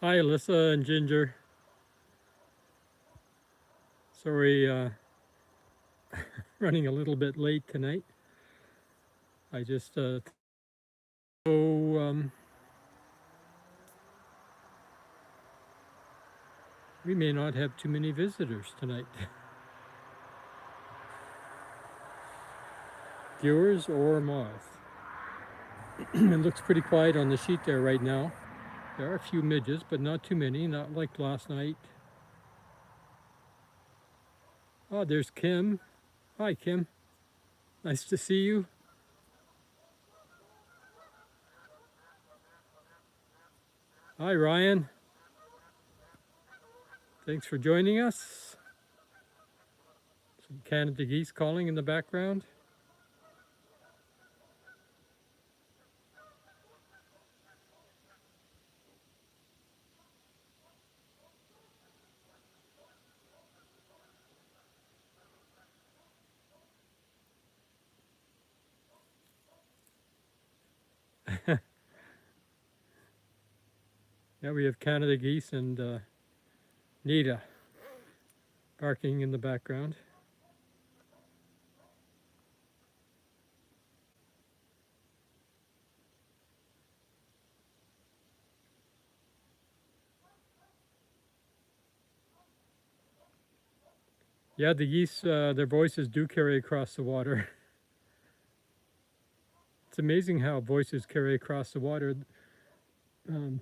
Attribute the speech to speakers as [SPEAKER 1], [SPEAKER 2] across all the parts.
[SPEAKER 1] Hi, Alyssa and Ginger. Sorry, running a little bit late tonight. I just so we may not have too many visitors tonight, viewers or moths. It looks pretty quiet on the sheet there right now. There are a few midges, but not too many. Not like last night. Oh, there's Kim. Hi, Kim. Nice to see you. Hi, Ryan. Thanks for joining us. Some Canada geese calling in the background. Yeah, we have Canada geese and Nita barking in the background. Yeah, the geese, their voices do carry across the water. It's amazing how voices carry across the water.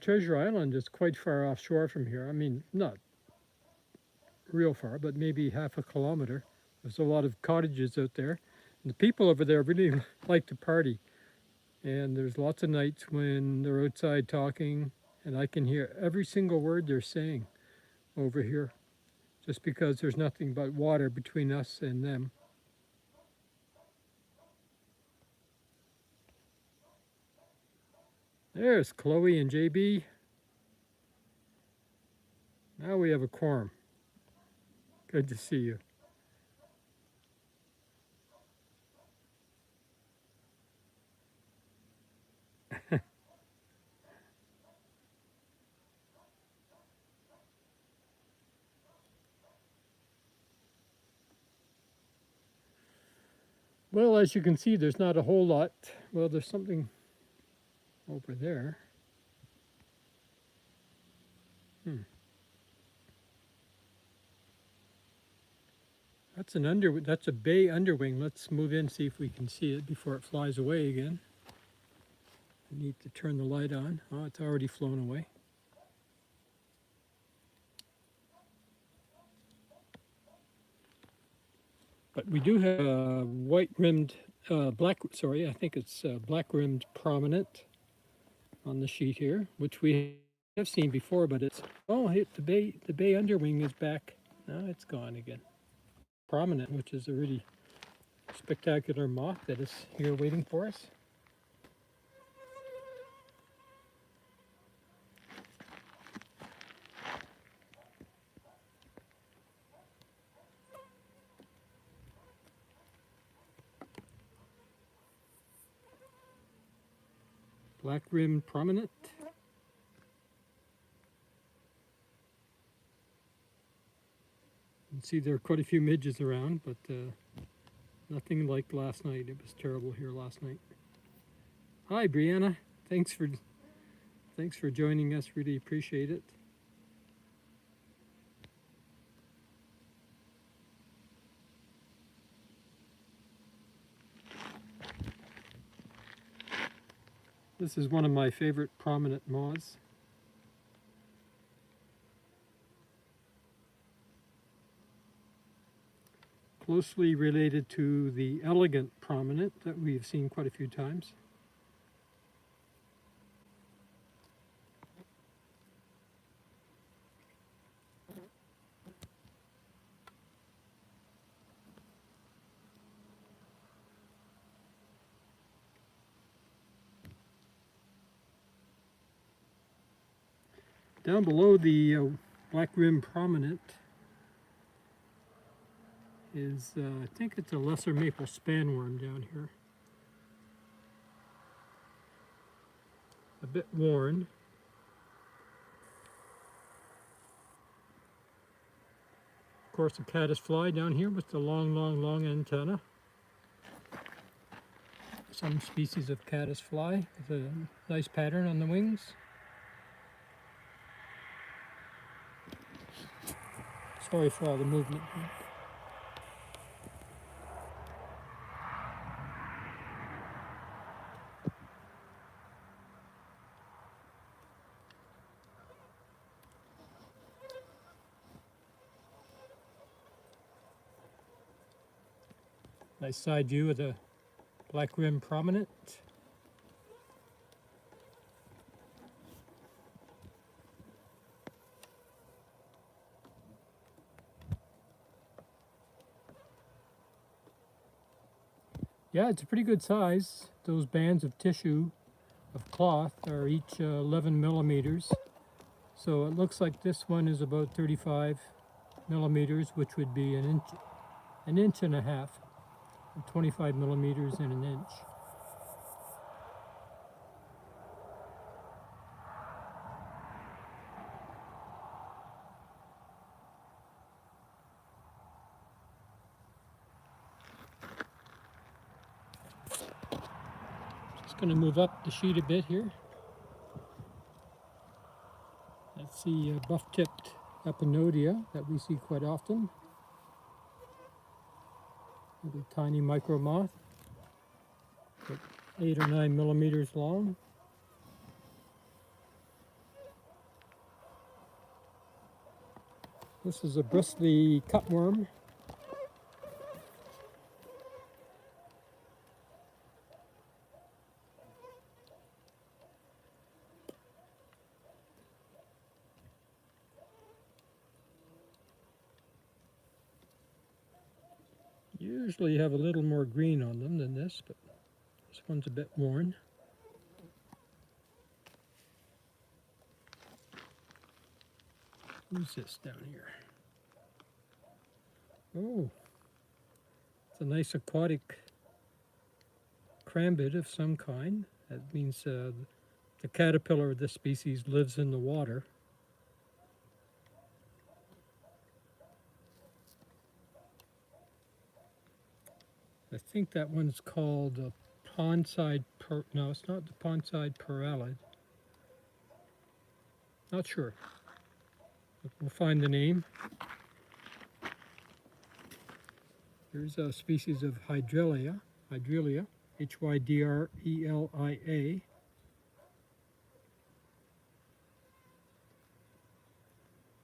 [SPEAKER 1] Treasure Island is quite far offshore from here. I mean, not real far, but maybe half a kilometer. There's a lot of cottages out there. And the people over there really like to party. And there's lots of nights when they're outside talking, and I can hear every single word they're saying over here, just because there's nothing but water between us and them. There's Chloe and JB. Now we have a quorum. Good to see you. Well, as you can see, there's not a whole lot. Well, there's something over there. That's a bay underwing. Let's move in, see if we can see it before it flies away again. I need to turn the light on. Oh, it's already flown away. But we do have a white-rimmed, I think it's black-rimmed prominent on the sheet here, which we have seen before, but the bay underwing is back. Now it's gone again. Prominent, which is a really spectacular moth that is here waiting for us. Black rim prominent. You can see there are quite a few midges around, but nothing like last night. It was terrible here last night. Hi, Brianna. Thanks for joining us. Really appreciate it. This is one of my favorite prominent moths. Closely related to the elegant prominent that we've seen quite a few times. Down below the black rim prominent is, I think it's a lesser maple spanworm down here. A bit worn. course, a caddisfly down here with the long antenna. Some species of caddisfly with a nice pattern on the wings. Sorry for all the movement here. Nice side view of the black rim prominent. Yeah, it's a pretty good size. Those bands of tissue, of cloth, are each 11 millimeters. So it looks like this one is about 35 millimeters, which would be an inch and a half, 25 millimeters in an inch. Just going to move up the sheet a bit here. That's the buff-tipped Epinodia that we see quite often. The tiny micro moth, 8 or 9 millimeters long. This is a bristly cutworm. Usually have a little more green on them than this, but this one's a bit worn. Who's this down here? Oh, it's a nice aquatic crambid of some kind. That means the caterpillar of this species lives in the water. I think that one's called a pondside no, it's not the pondside parallid. Not sure. We'll find the name. Here's a species of Hydrelia, Hydrelia, H-Y-D-R-E-L-I-A.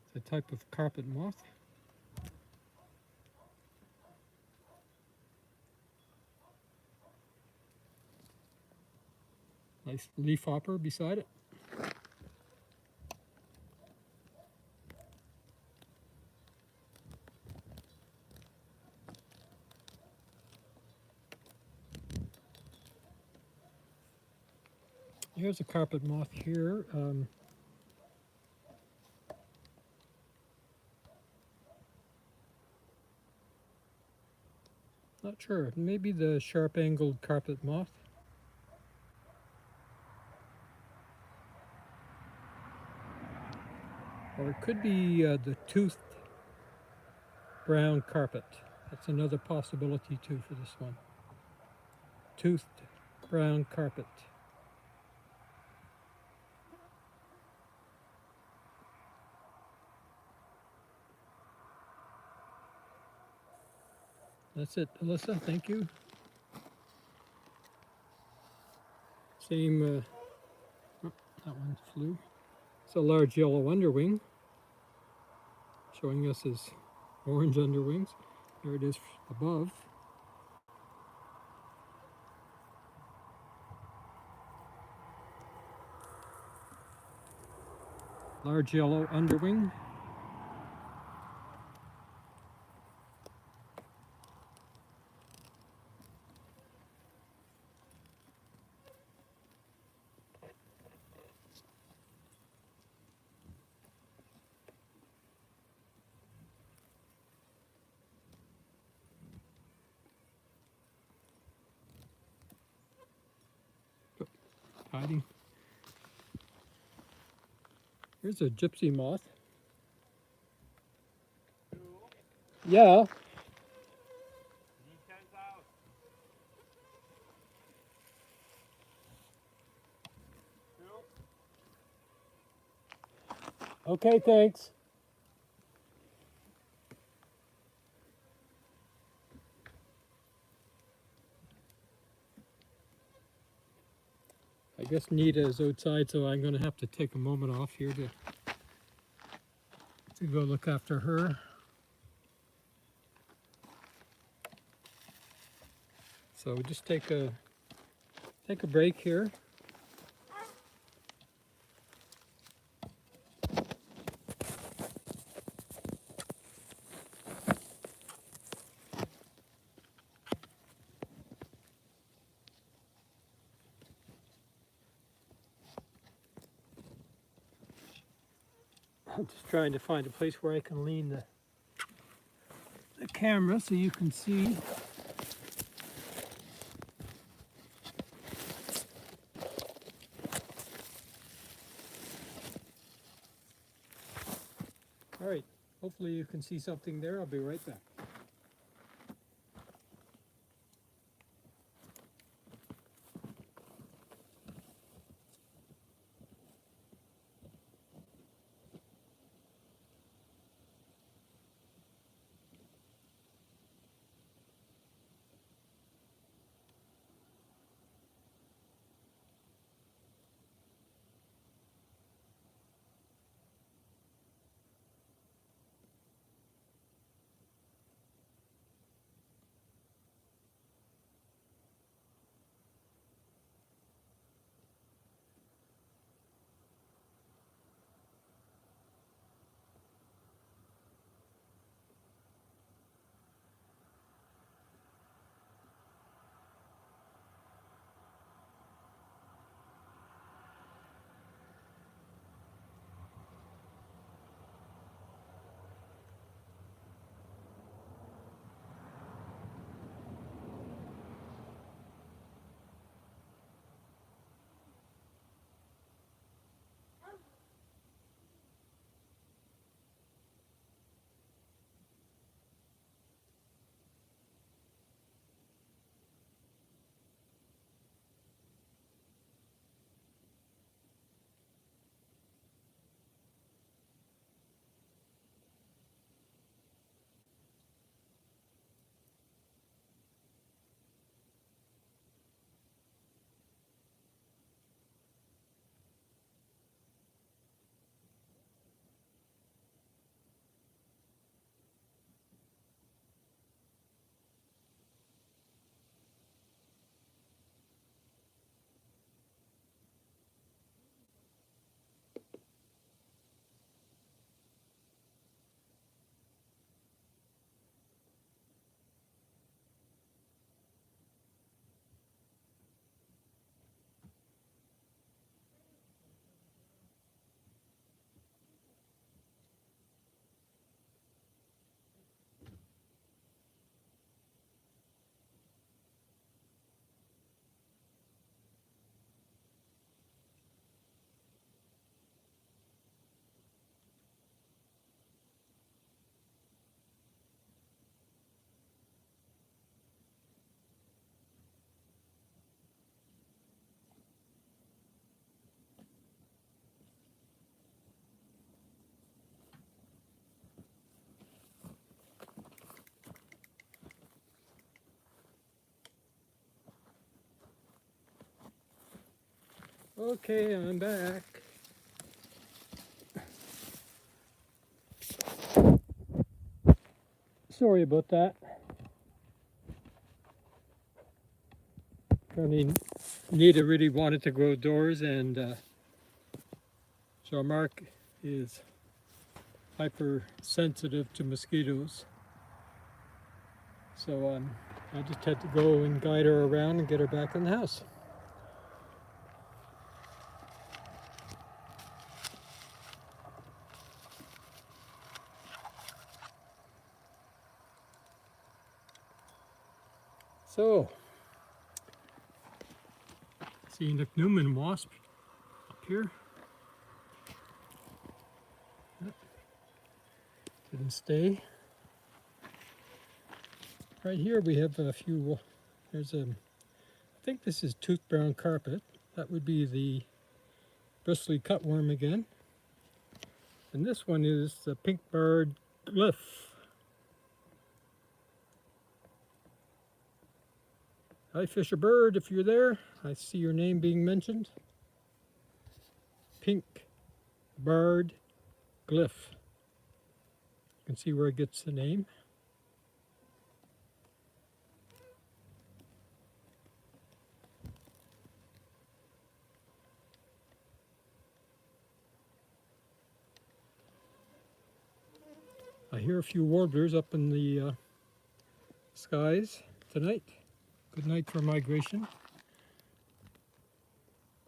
[SPEAKER 1] It's a type of carpet moth. Nice leaf hopper beside it. Here's a carpet moth here. Not sure. Maybe the sharp-angled carpet moth. Or it could be the toothed brown carpet. That's another possibility too for this one. Toothed brown carpet. That's it, Alyssa. Thank you. Same, oh, that one flew. It's a large yellow underwing, showing us his orange underwings. There it is above. Large yellow underwing. Hiding. Here's a gypsy moth. Yeah. Okay, thanks. I guess Nita is outside, so I'm going to have to take a moment off here to go look after her. So just take a break here. I'm just trying to find a place where I can lean the camera so you can see. All right, hopefully you can see something there. I'll be right back. Okay, I'm back. Sorry about that. I mean, Nita really wanted to go outdoors, and so Mark is hypersensitive to mosquitoes. So I just had to go and guide her around and get her back in the house. So, seeing the Newman wasp up here. Didn't stay. Right here we have a few, there's a, I think this is tooth brown carpet. That would be the bristly cutworm again. And this one is the pink-barred glyph. Hi, Fisher Bird, if you're there. I see your name being mentioned. Pink-barred glyph. You can see where it gets the name. I hear a few warblers up in the skies tonight. Good night for migration.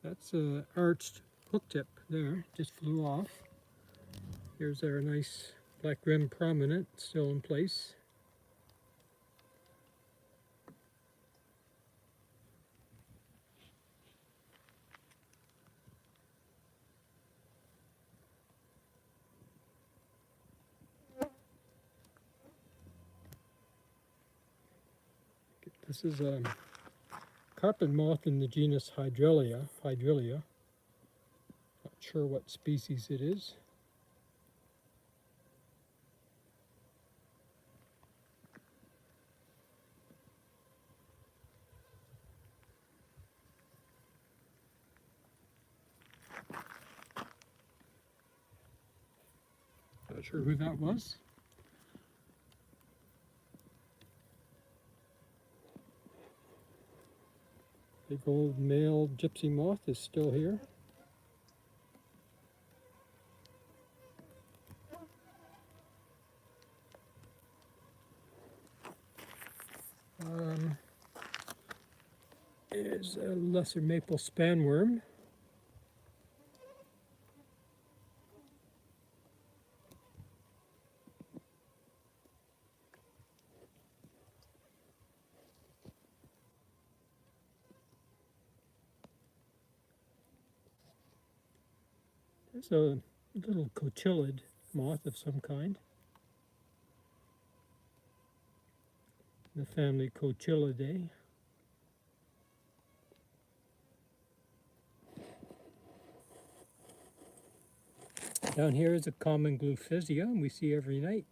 [SPEAKER 1] That's an arched hook tip there, just flew off. Here's our nice black rim prominent, still in place. This is a carpet moth in the genus Hydrelia. Not sure what species it is. Not sure who that was. Big old male gypsy moth is still here. Is a lesser maple spanworm. There's a little cochillid moth of some kind. The family Cochillidae. Down here is a common gluphisia, and we see every night.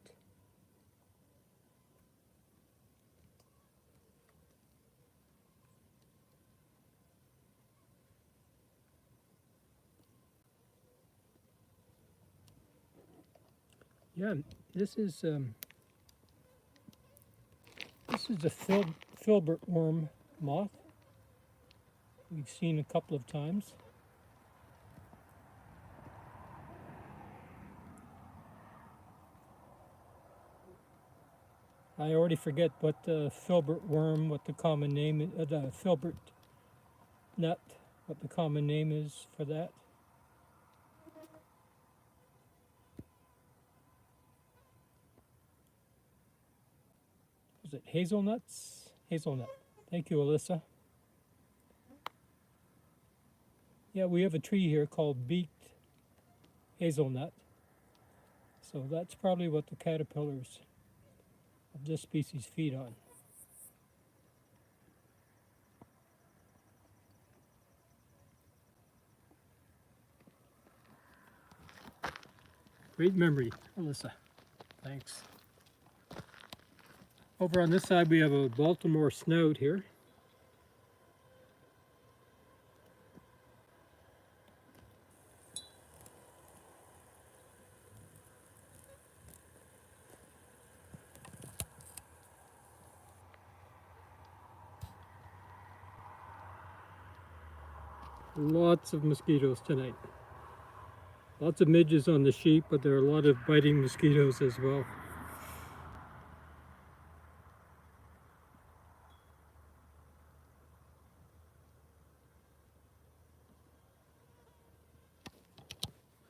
[SPEAKER 1] Yeah, this is a filbert worm moth. We've seen a couple of times. I already forget what the filbert worm, what the common name is, the filbert nut, what the common name is for that. Is it hazelnuts? Hazelnut. Thank you, Alyssa. Yeah, we have a tree here called beaked hazelnut. So that's probably what the caterpillars of this species feed on. Great memory, Alyssa. Thanks. Over on this side we have a Baltimore snout here. Lots of mosquitoes tonight. Lots of midges on the sheep, but there are a lot of biting mosquitoes as well.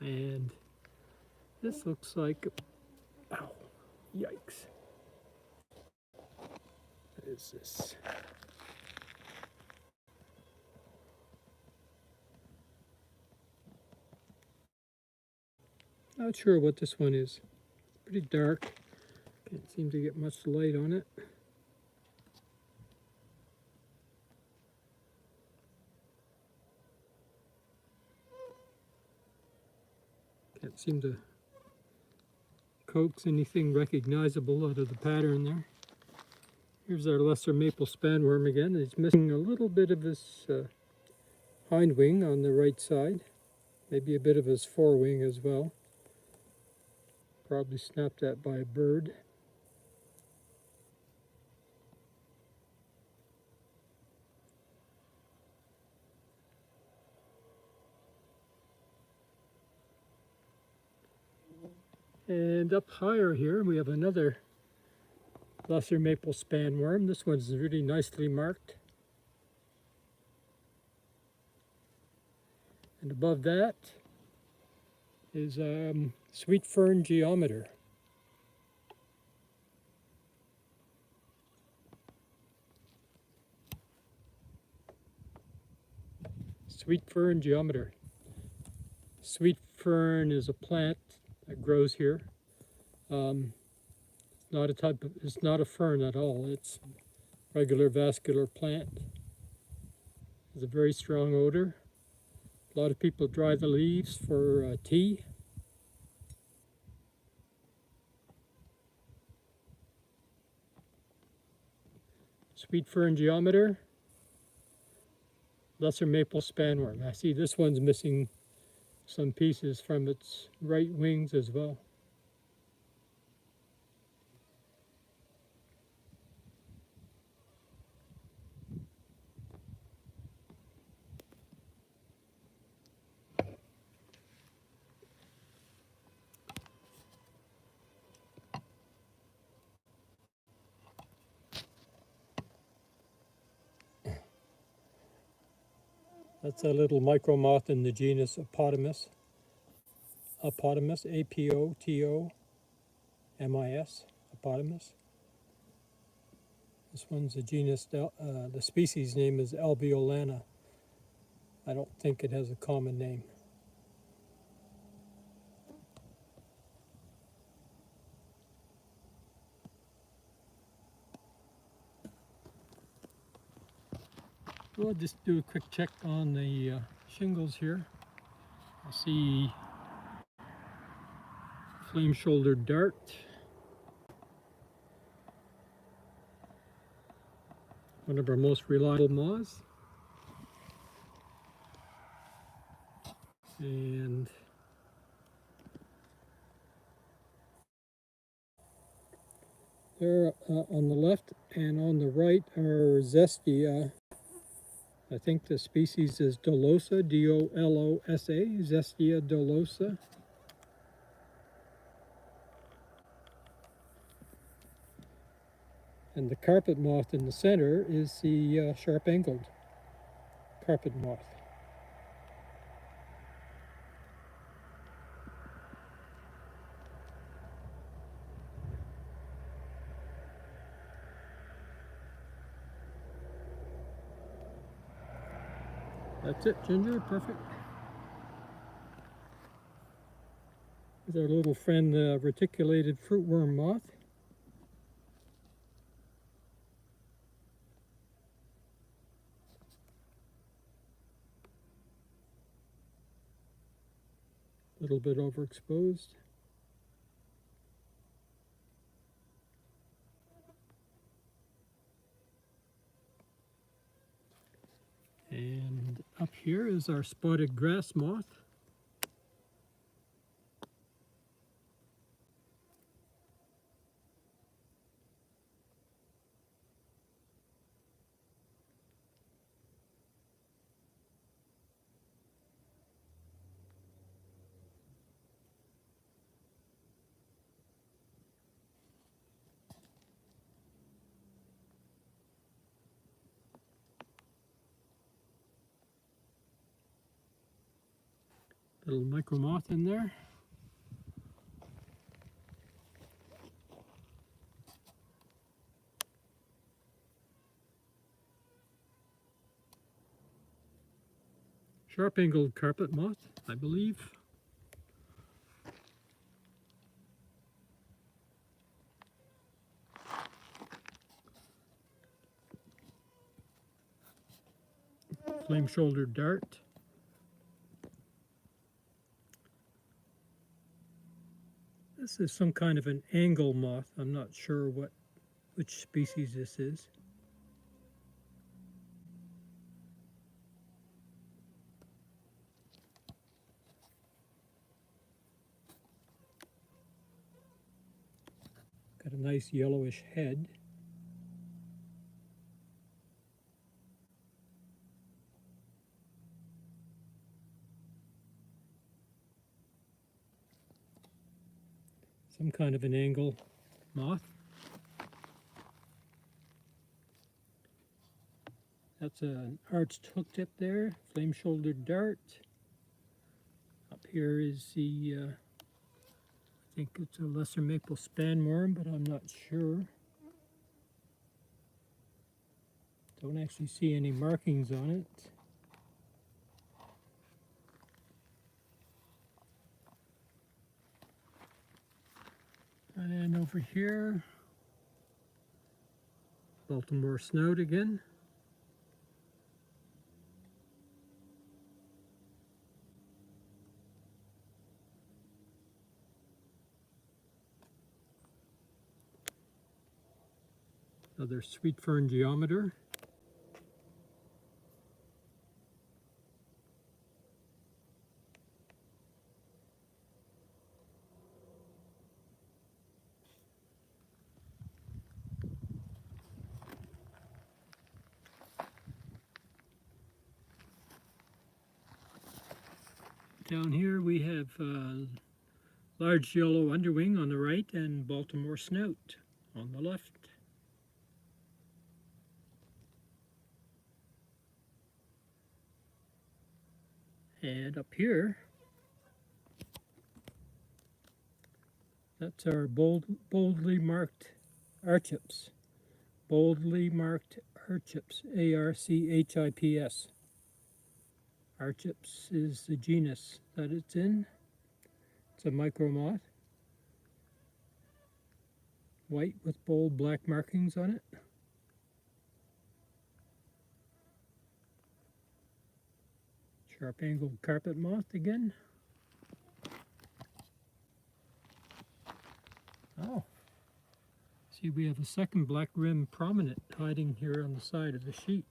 [SPEAKER 1] And this looks like, ow, yikes. What is this? Not sure what this one is. Pretty dark. Can't seem to get much light on it. seem to coax anything recognizable out of the pattern there. Here's our lesser maple spanworm again. He's missing a little bit of his hind wing on the right side, maybe a bit of his forewing as well. Probably snapped at by a bird. And up higher here we have another lesser maple spanworm. This one's really nicely marked. And above that is sweet fern geometer. Sweet fern geometer. Sweet fern is a plant that grows here. It's not a fern at all. It's a regular vascular plant. It's a very strong odor. A lot of people dry the leaves for tea. Sweet fern geometer, lesser maple spanworm. I see this one's missing some pieces from its right wings as well. That's a little micro moth in the genus Apotomus. Apotomus, A-P-O-T-O-M-I-S, Apotomus. This one's the genus, the species name is Alveolana. I don't think it has a common name. We'll just do a quick check on the shingles here. I see flame-shouldered dart. One of our most reliable moths. And there on the left and on the right are Zestia. I think the species is dolosa, D-O-L-O-S-A, Zestia dolosa. And the carpet moth in the center is the sharp-angled carpet moth. That's it, Ginger, perfect. Here's our little friend, the reticulated fruitworm moth. A little bit overexposed. And up here is our spotted grass moth. Little micro moth in there. Sharp-angled carpet moth, I believe. Flame-shouldered dart. This is some kind of an angle moth. I'm not sure which species this is. Got a nice yellowish head. Some kind of an angle moth. That's an arched hook tip there, flame-shouldered dart. Up here is the, I think it's a lesser maple spanworm, but I'm not sure. Don't actually see any markings on it. And over here, Baltimore snout again. Another sweet fern geometer. Down here we have large yellow underwing on the right and Baltimore snout on the left. And up here, that's our boldly marked archips. Boldly marked archips, A-R-C-H-I-P-S. Archips is the genus that it's in. It's a micromoth. White with bold black markings on it. Sharp-angled carpet moth again. Oh, see, we have a second black rim prominent hiding here on the side of the sheet.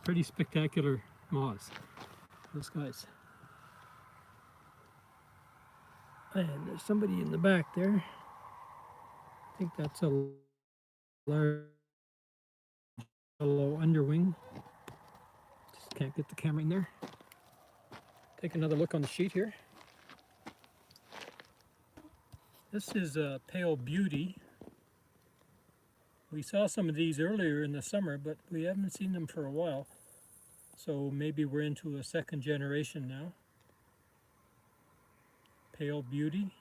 [SPEAKER 1] Pretty spectacular moths, those guys. And there's somebody in the back there. I think that's a large yellow underwing. Just can't get the camera in there. Take another look on the sheet here. This is a pale beauty. We saw some of these earlier in the summer, but we haven't seen them for a while. So maybe we're into a second generation now. Pale beauty.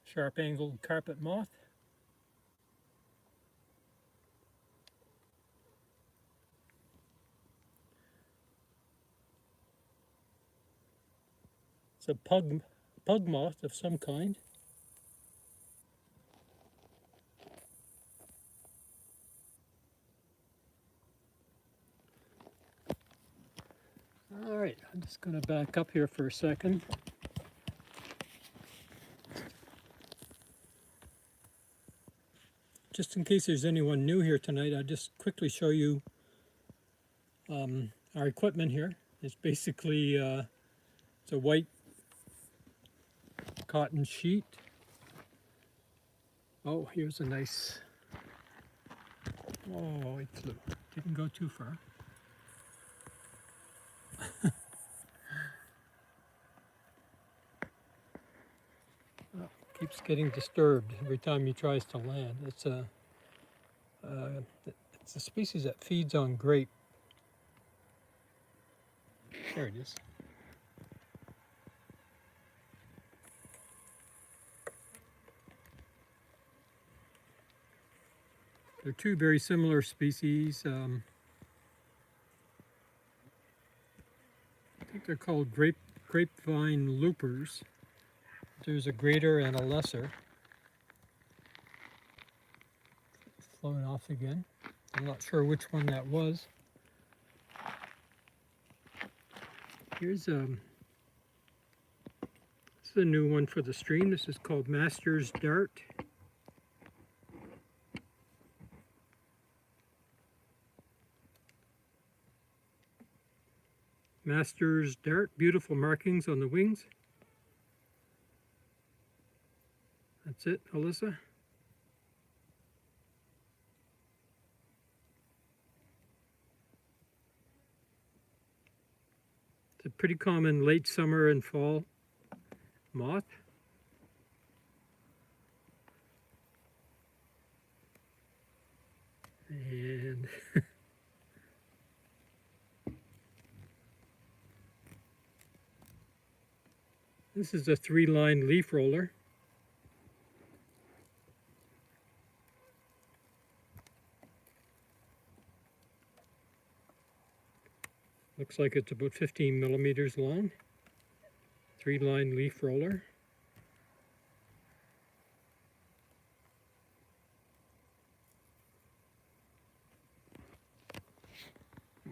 [SPEAKER 1] Sharp-angled carpet moth. It's a pug moth of some kind. All right, I'm just going to back up here for a second. Just in case there's anyone new here tonight, I'll just quickly show you our equipment here. It's basically it's a white cotton sheet. Oh, here's a nice, oh, it flew. Didn't go too far. Oh, keeps getting disturbed every time he tries to land. It's a species that feeds on grape. There it is. They're two very similar species. I think they're called grapevine loopers. There's a greater and a lesser. Flown off again. I'm not sure which one that was. Here's this is a new one for the stream. This is called Master's Dart. Master's Dart, beautiful markings on the wings. That's it, Alyssa. It's a pretty common late summer and fall moth. And this is a 3-line leaf roller. Looks like it's about 15 millimeters long. 3-line leaf roller.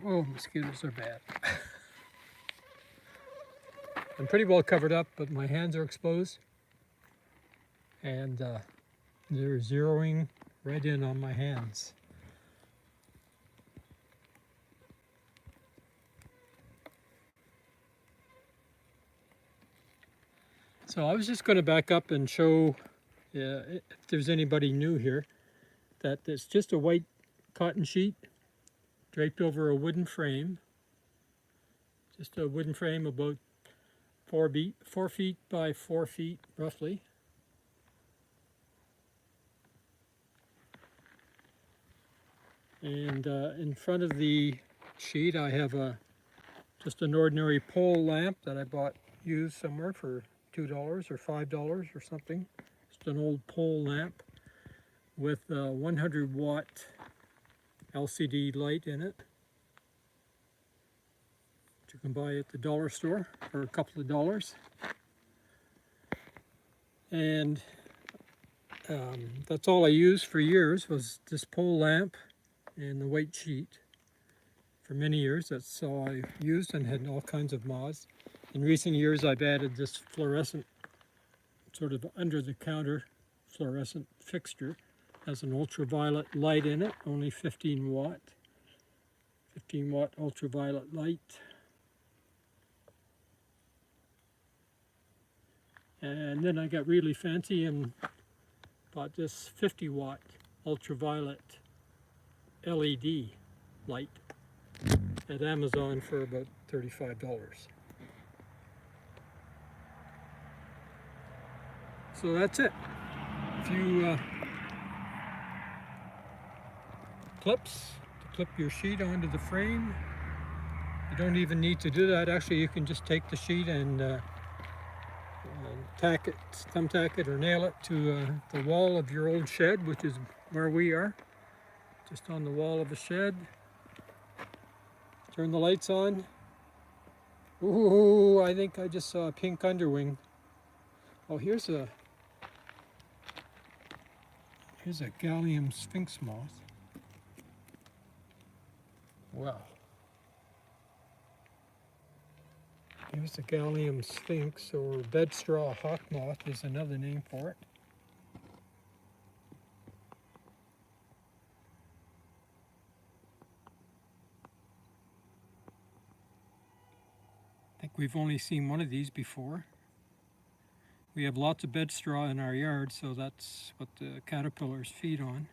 [SPEAKER 1] Oh, mosquitoes are bad. I'm pretty well covered up, but my hands are exposed. And they're zeroing right in on my hands. So I was just going to back up and show, if there's anybody new here, that it's just a white cotton sheet draped over a wooden frame. Just a wooden frame about 4 feet by 4 feet roughly. And in front of the sheet I have just an ordinary pole lamp that I bought used somewhere for $2 or $5 or something. Just an old pole lamp with a 100-watt LCD light in it, which you can buy at the dollar store for a couple of dollars. And that's all I used for years, was this pole lamp and the white sheet. For many years, that's all I used, and had all kinds of moths. In recent years, I've added this fluorescent, sort of under-the-counter fluorescent fixture. Has an ultraviolet light in it, only 15 watt ultraviolet light. And then I got really fancy and bought this 50-watt ultraviolet LED light at Amazon for about $35. So that's it. A few clips to clip your sheet onto the frame. You don't even need to do that. Actually, you can just take the sheet and tack it, thumbtack it, or nail it to the wall of your old shed, which is where we are. Just on the wall of a shed. Turn the lights on. Ooh, I think I just saw a pink underwing. Oh, here's a gallium sphinx moth. Wow. Here's the gallium sphinx, or bedstraw hawk moth is another name for it. I think we've only seen one of these before. We have lots of bedstraw in our yard, so that's what the caterpillars feed on.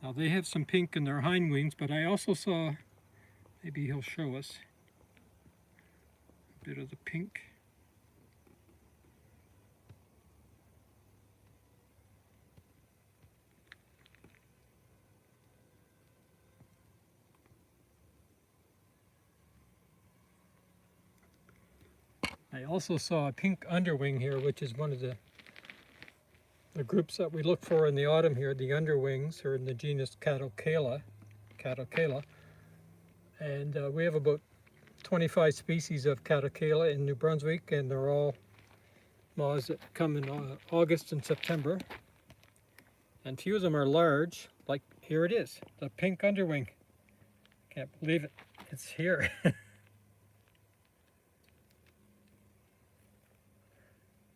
[SPEAKER 1] Now they have some pink in their hind wings, but I also saw, maybe he'll show us, a bit of the pink. I also saw a pink underwing here, which is one of the groups that we look for in the autumn here. The underwings are in the genus Caddisflies. And we have about 25 species of caddisflies in New Brunswick, and they're all moths that come in August and September. And few of them are large, like here it is, the pink underwing. Can't believe it, it's here.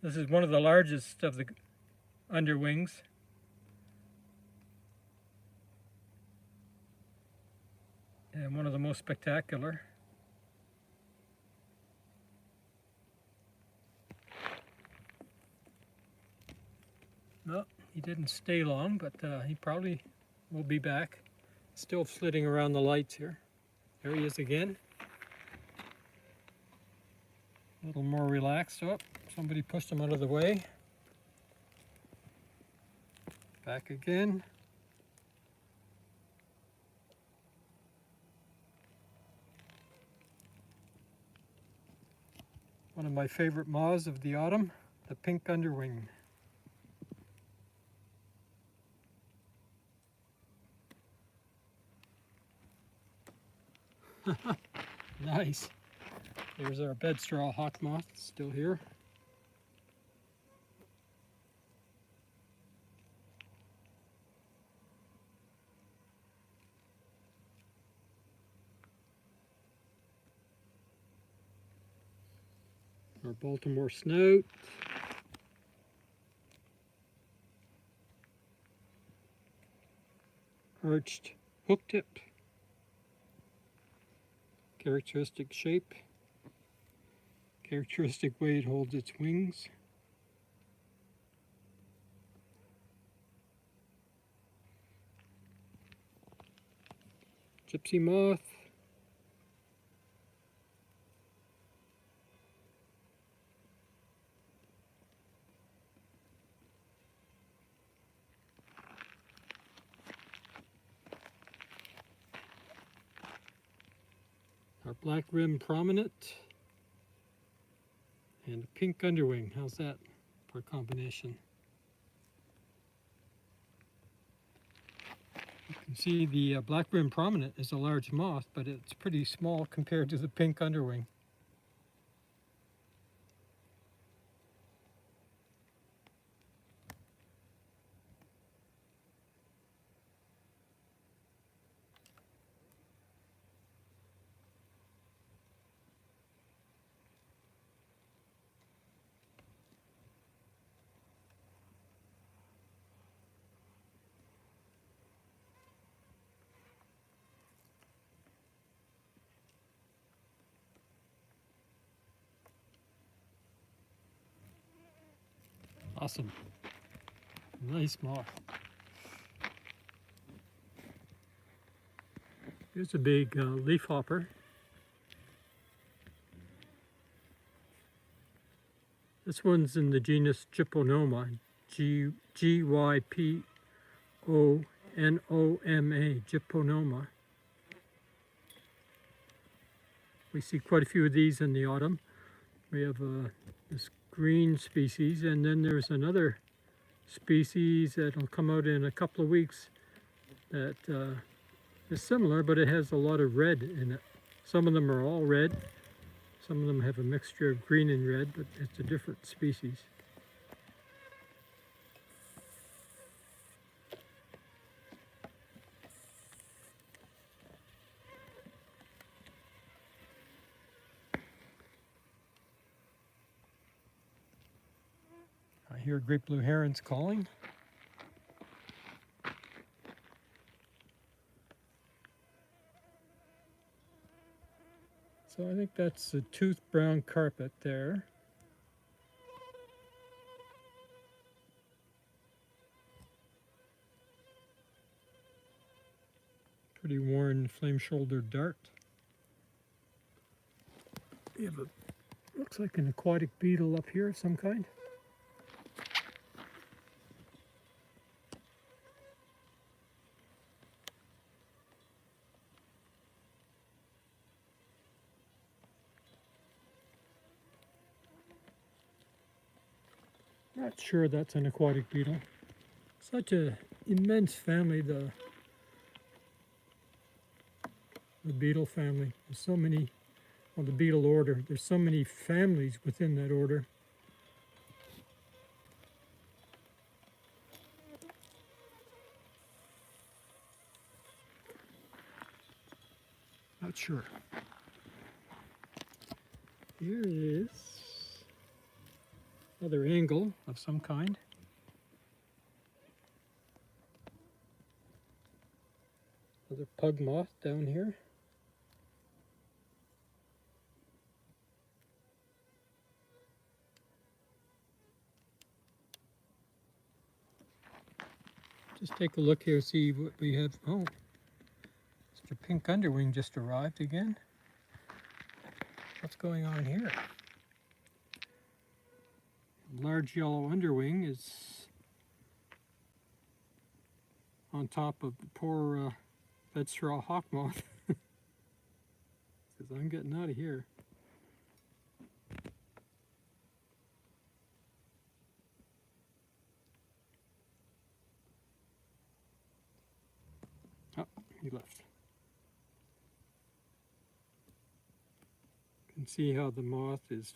[SPEAKER 1] This is one of the largest of the underwings. And one of the most spectacular. No, he didn't stay long, but he probably will be back. Still flitting around the lights here. There he is again. A little more relaxed. Oh, somebody pushed him out of the way. Back again. One of my favorite moths of the autumn, the pink underwing. Nice. There's our bedstraw hawk moth, still here. Our Baltimore snout. Arched hook tip. Characteristic shape. Characteristic way it holds its wings. Gypsy moth. Our black rim prominent. And a pink underwing. How's that for a combination? You can see the black rim prominent is a large moth, but it's pretty small compared to the pink underwing. Awesome. Nice moth. Here's a big leafhopper. This one's in the genus Gyponoma, G-Y-P-O-N-O-M-A, Gyponoma. We see quite a few of these in the autumn. We have this green species, and then there's another species that'll come out in a couple of weeks that is similar, but it has a lot of red in it. Some of them are all red. Some of them have a mixture of green and red, but it's a different species. I hear great blue herons calling. So I think that's the tooth brown carpet there. Pretty worn flame-shouldered dart. We have a, looks like an aquatic beetle up here of some kind. Not sure that's an aquatic beetle. Such a immense family, the beetle family. There's so many, well, the beetle order. There's so many families within that order. Not sure. Here is another angle of some kind. Another pug moth down here. Just take a look here, see what we have. Oh, Mr. Pink Underwing just arrived again. What's going on here? Large yellow underwing is on top of the poor bed straw hawk moth. Says, I'm getting out of here. Oh, he left. You can see how the moth is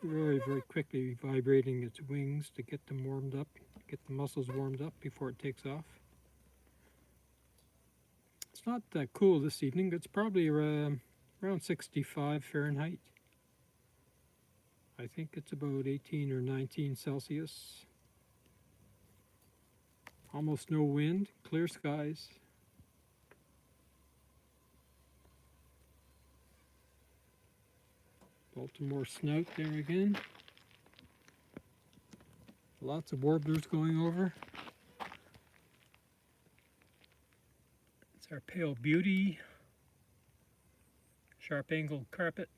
[SPEAKER 1] very, very quickly vibrating its wings to get them warmed up, get the muscles warmed up before it takes off. It's not that cool this evening. It's probably around 65 Fahrenheit. I think it's about 18 or 19 Celsius. Almost no wind, clear skies. Baltimore snout there again. Lots of warblers going over. It's our pale beauty. Sharp angled carpet,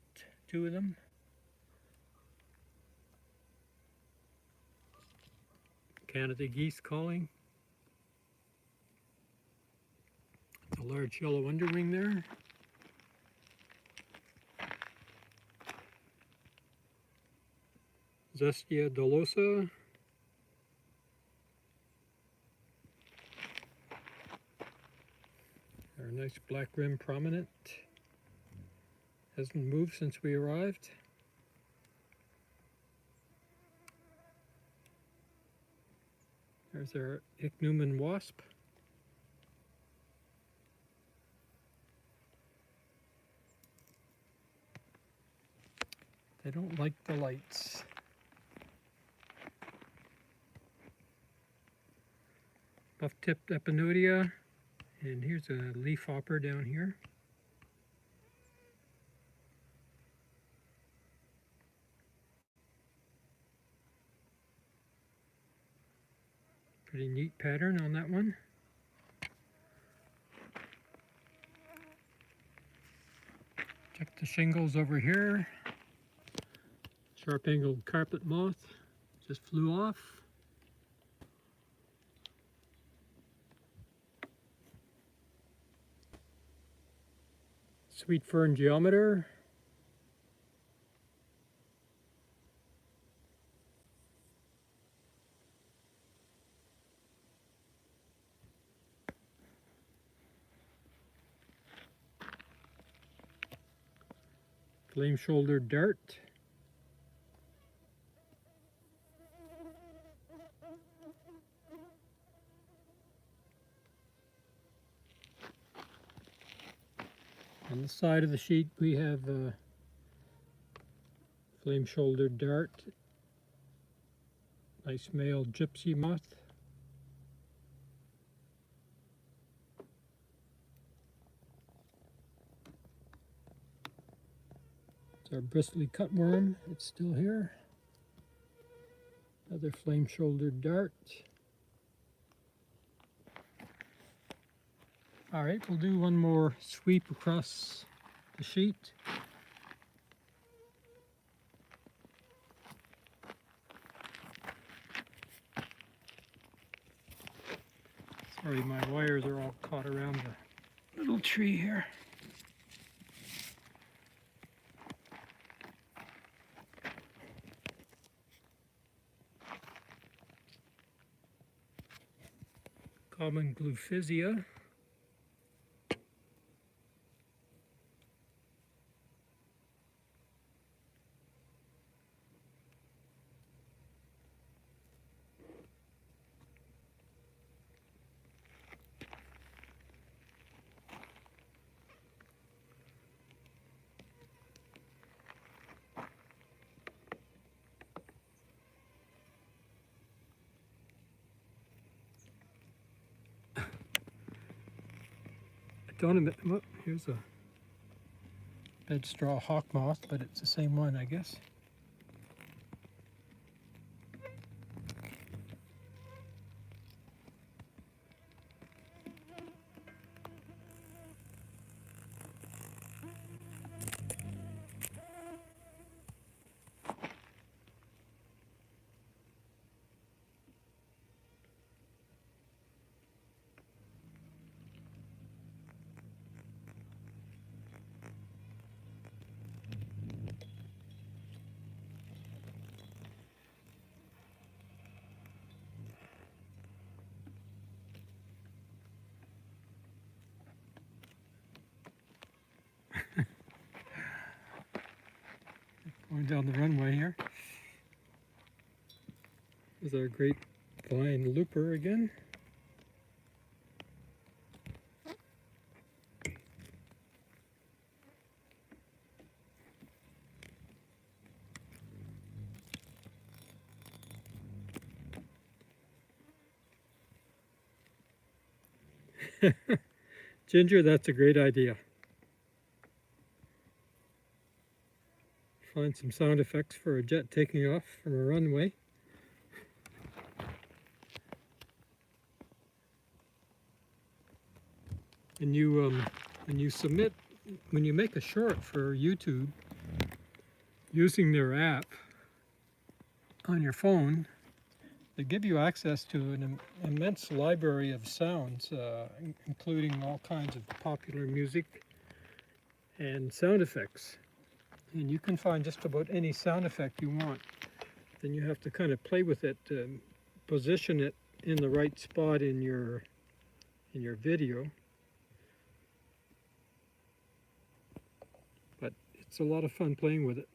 [SPEAKER 1] 2 of them. Canada geese calling. It's a large yellow underwing there. Zestia dolosa. Our nice black rim prominent. Hasn't moved since we arrived. There's our ichneumon wasp. They don't like the lights. Buff-tipped epinodia, and here's a leaf hopper down here. Pretty neat pattern on that one. Check the shingles over here. Sharp angled carpet moth just flew off. Sweet fern geometer. Flame-shouldered dart. On the side of the sheet we have a flame-shouldered dart. Nice male gypsy moth. It's our bristly cutworm. It's still here. Another flame-shouldered dart. All right, we'll do one more sweep across the sheet. Sorry, my wires are all caught around the little tree here. common gluphisia. Well, here's a bedstraw hawk moth, but it's the same one, I guess. Going down the runway here. There's our great vine looper again. Ginger, that's a great idea. Find some sound effects for a jet taking off from a runway. And when you make a short for YouTube using their app on your phone, they give you access to an immense library of sounds, including all kinds of popular music and sound effects. And you can find just about any sound effect you want. Then you have to kind of play with it, position it in the right spot in your video. But it's a lot of fun playing with it.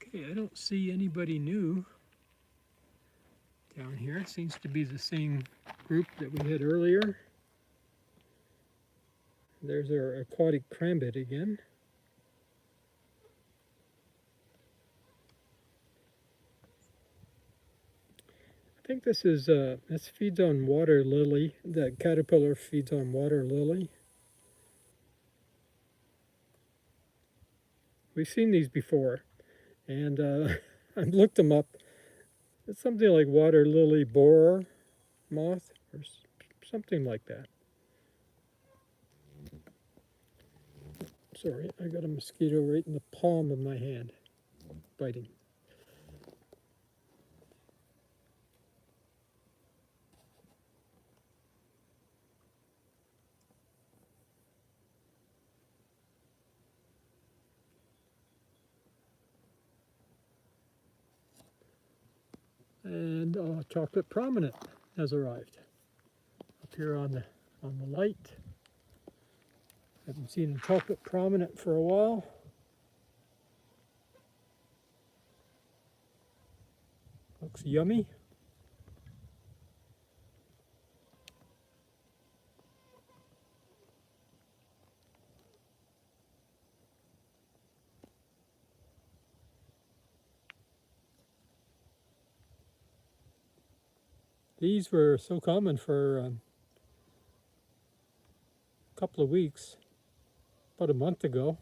[SPEAKER 1] Okay, I don't see anybody new down here. It seems to be the same group that we had earlier. There's our aquatic crambit again. I think this feeds on water lily. The caterpillar feeds on water lily. We've seen these before, and I've looked them up. It's something like water lily borer moth or something like that. Sorry, I got a mosquito right in the palm of my hand, biting. And chocolate prominent has arrived up here on the light. Haven't seen a chocolate prominent for a while. Looks yummy. These were so common for a couple of weeks, about a month ago,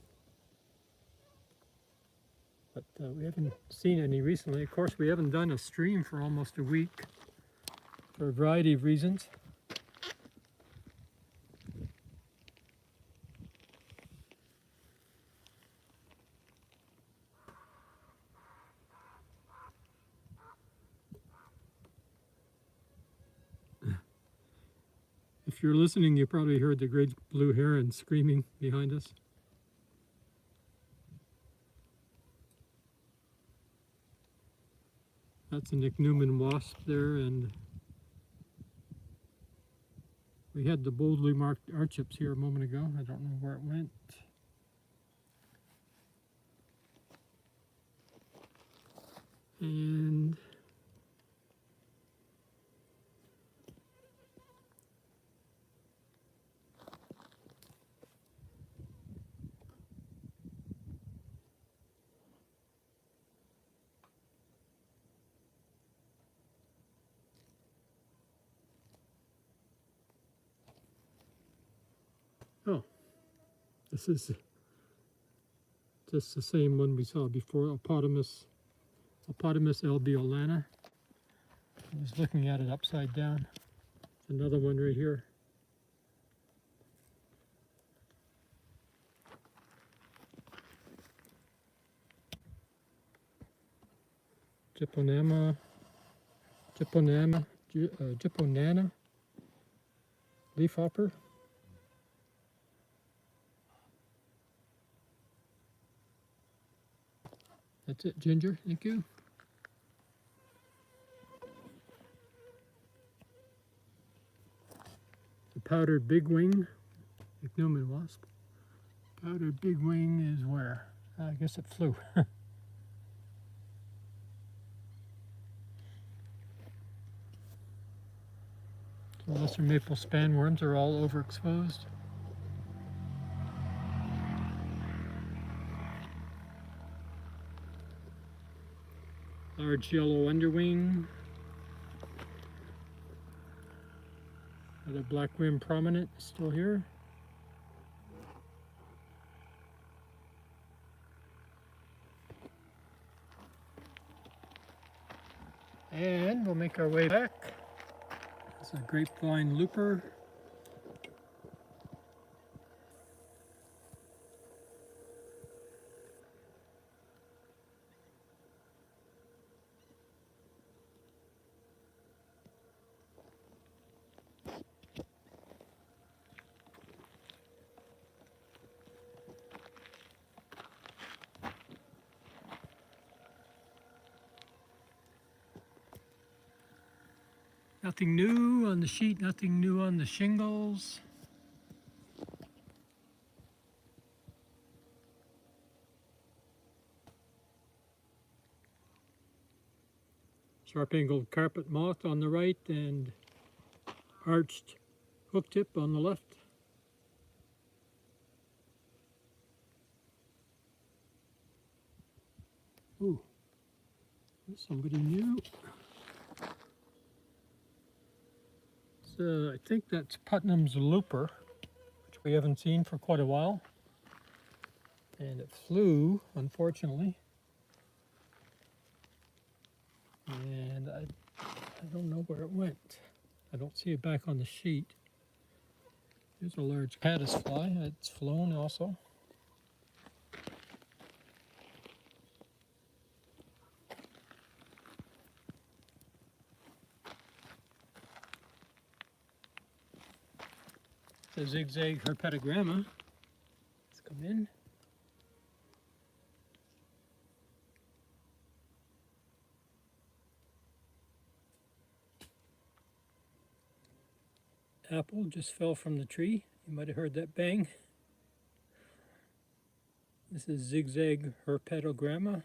[SPEAKER 1] but we haven't seen any recently. Of course, we haven't done a stream for almost a week for a variety of reasons. If you're listening, you probably heard the great blue heron screaming behind us. That's an ichneumon wasp there, and we had the boldly marked archips here a moment ago. I don't know where it went. And oh, this is just the same one we saw before, Opotamus alveolana. I was looking at it upside down. Another one right here. Gyponana leafhopper. That's it, Ginger. Thank you. The powdered bigwing, ichneumon wasp. Powdered bigwing is where? I guess it flew. The lesser maple spanworms are all overexposed. Large yellow underwing. Another black wing prominent still here. And we'll make our way back. It's a grapevine looper. Nothing new on the sheet, nothing new on the shingles. Sharp-angled carpet moth on the right and arched hook tip on the left. Ooh, there's somebody new. I think that's Putnam's looper, which we haven't seen for quite a while. And it flew, unfortunately. And I don't know where it went. I don't see it back on the sheet. Here's a large caddisfly. It's flown also. The zigzag herpetogramma. Let's come in. Apple just fell from the tree. You might have heard that bang. This is zigzag herpetogramma.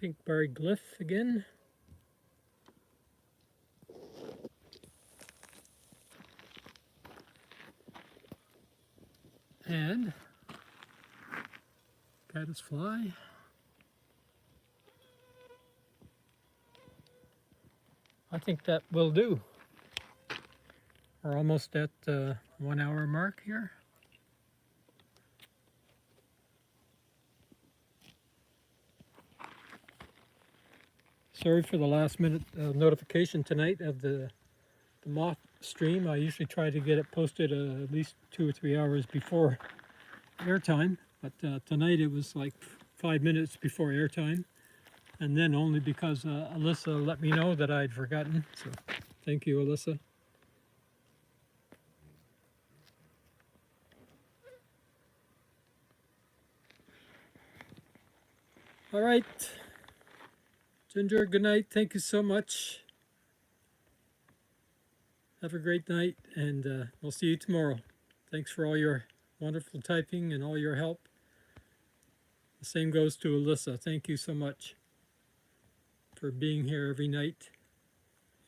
[SPEAKER 1] Pinkberry glyph again. And caddisfly. I think that will do. We're almost at the 1 hour mark here. Sorry for the last minute notification tonight of the moth stream. I usually try to get it posted at least 2 or 3 hours before airtime, but tonight it was like 5 minutes before airtime, and then only because Alyssa let me know that I'd forgotten. So thank you, Alyssa. All right, Ginger, good night. Thank you so much. Have a great night, and we'll see you tomorrow. Thanks for all your wonderful typing and all your help. The same goes to Alyssa. Thank you so much for being here every night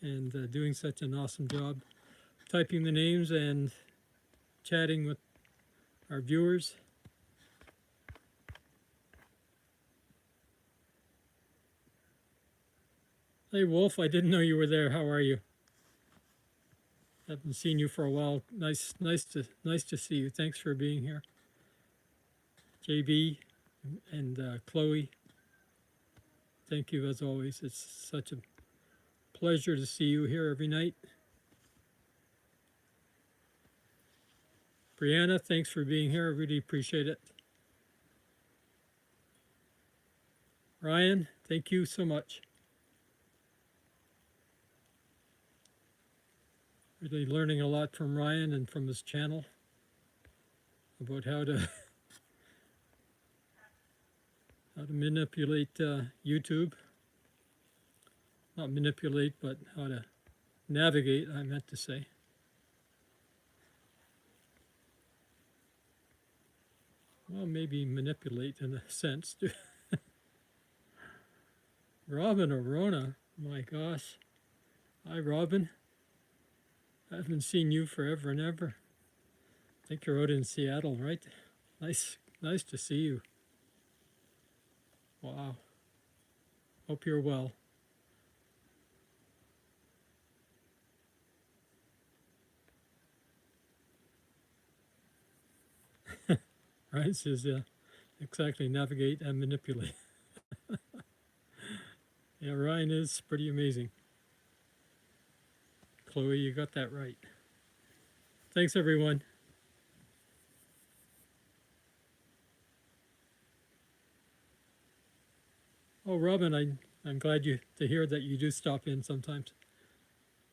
[SPEAKER 1] and doing such an awesome job typing the names and chatting with our viewers. Hey Wolf, I didn't know you were there. How are you? Haven't seen you for a while. Nice to see you. Thanks for being here. JB and Chloe, thank you as always. It's such a pleasure to see you here every night. Brianna, thanks for being here. I really appreciate it. Ryan, thank you so much. Really learning a lot from Ryan and from his channel about how to manipulate YouTube. Not manipulate, but how to navigate, I meant to say. Well, maybe manipulate in a sense. Robin Orona, my gosh. Hi, Robin. I haven't seen you forever and ever. I think you're out in Seattle, right? Nice to see you. Wow. Hope you're well. Ryan says, exactly, navigate and manipulate. Yeah, Ryan is pretty amazing. Chloe, you got that right. Thanks, everyone. Oh, Robin, I'm glad to hear that you do stop in sometimes.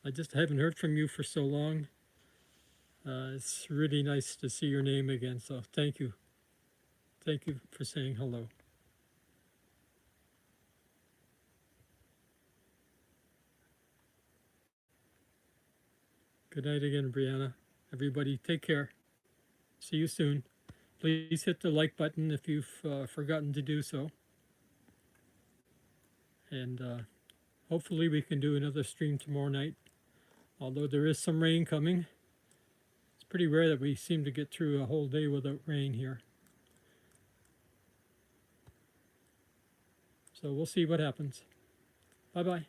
[SPEAKER 1] I just haven't heard from you for so long. It's really nice to see your name again, so thank you. Thank you for saying hello. Good night again, Brianna. Everybody, take care. See you soon. Please hit the like button if you've forgotten to do so. And hopefully we can do another stream tomorrow night. Although there is some rain coming. It's pretty rare that we seem to get through a whole day without rain here. So we'll see what happens. Bye-bye.